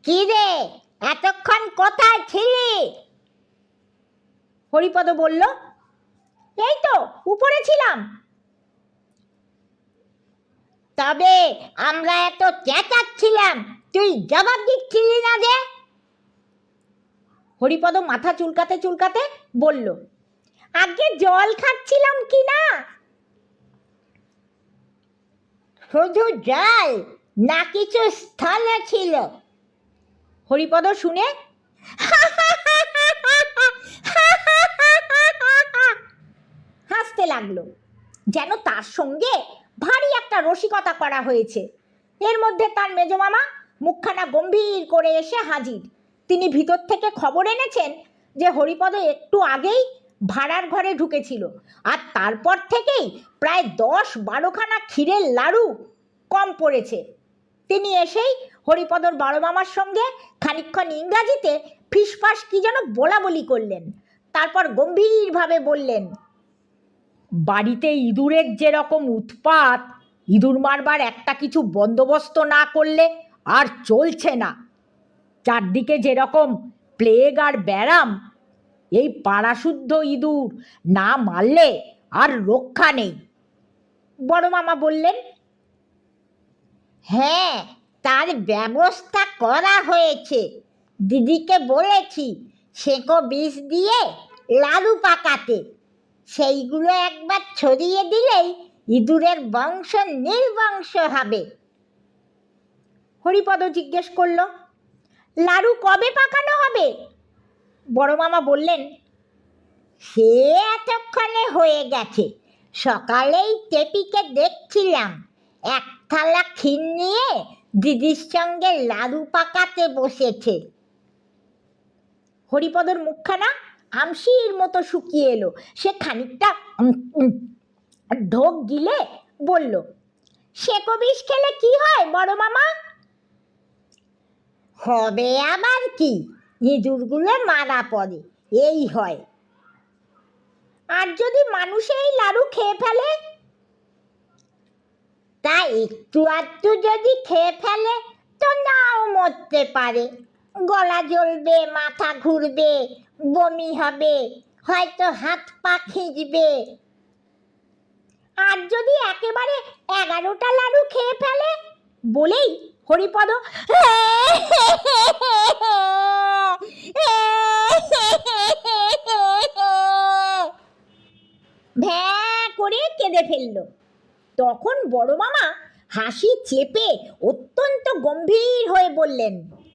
কি রে, এতক্ষণ কোথায় ছিলি? হরিপদ বলল, এই তো উপরে ছিলাম। তবে আমরা এত চেঁচাচ্ছিলাম, তুই জবাব দিচ্ছিলি না যে? হরিপদ মাথা চুলকাতে চুলকাতে বলল, আগে জল খাচ্ছিলাম কি না? শুধু জল না কিছু স্থলে ছিল? হরিপদ শুনে হাসতে লাগলো, যেন তার সঙ্গে ভারী একটা রসিকতা করা হয়েছে। এর মধ্যে তার মেজমামা মুখখানা গম্ভীর করে এসে হাজির। তিনি ভিতর থেকে খবর এনেছেন যে হরিপদ একটু আগেই ভাড়ার ঘরে ঢুকেছিল, আর তারপর থেকেই প্রায় 10-12খানা ক্ষীরের লাড়ু কম পড়েছে। তিনি এসেই হরিপদর বড় মামার সঙ্গে খানিকক্ষণ ইংরাজিতে ফিসফাস কি যেন বলাবলি করলেন। তারপর গম্ভীরভাবে বললেন, বাড়িতে ইঁদুরের যেরকম উৎপাত, ইঁদুর মারবার একটা কিছু বন্দোবস্ত না করলে আর চলছে না। চারদিকে যেরকম প্লেগ আর ব্যারাম, এই পাড়াশুদ্ধ ইঁদুর না মারলে আর রক্ষা নেই। বড় মামা বললেন, হ্যাঁ, তার ব্যবস্থা করা হয়েছে। দিদিকে বলেছি সেঁকো বিষ দিয়ে লাড়ু পাকাতে। সেইগুলো একবার ছড়িয়ে দিলেই ইঁদুরের বংশ নির্বংশ হবে। হরিপদ জিজ্ঞেস করল, লাড়ু কবে পাকানো হবে? বড় মামা বললেন, সে এতক্ষণে হয়ে গেছে। সকালেই টেপিকে দেখছিলাম এক থালা ক্ষীর নিয়ে দিদির সঙ্গে লাড়ু পাকাতে বসেছে। হরিপদর মুখখানা আমশির মতো শুকিয়ে এলো। সে খানিকটা ঢোক গিলে বলল, সেঁকো বিষ খেলে কি হয় বড় মামা? হবে আবার কি, ইঁদুরগুলো মারা পড়ে, এই হয়। আর যদি মানুষ এই লাড়ু খেয়ে ফেলে? তা একটু আধটু যদি খেয়ে ফেলে তো নাও মরতে পারে। গলা জ্বলবে, মাথা ঘুরবে, বমি হবে, হয়তো হাত পা খিঁচবে। আর যদি একেবারে 11টা লাড়ু খেয়ে ফেলে? বলেই হরিপদ ভ্যাঁ করে কেঁদে ফেলল। তখন বড় মামা হাসি চেপে অত্যন্ত গম্ভীর হয়ে বললেন,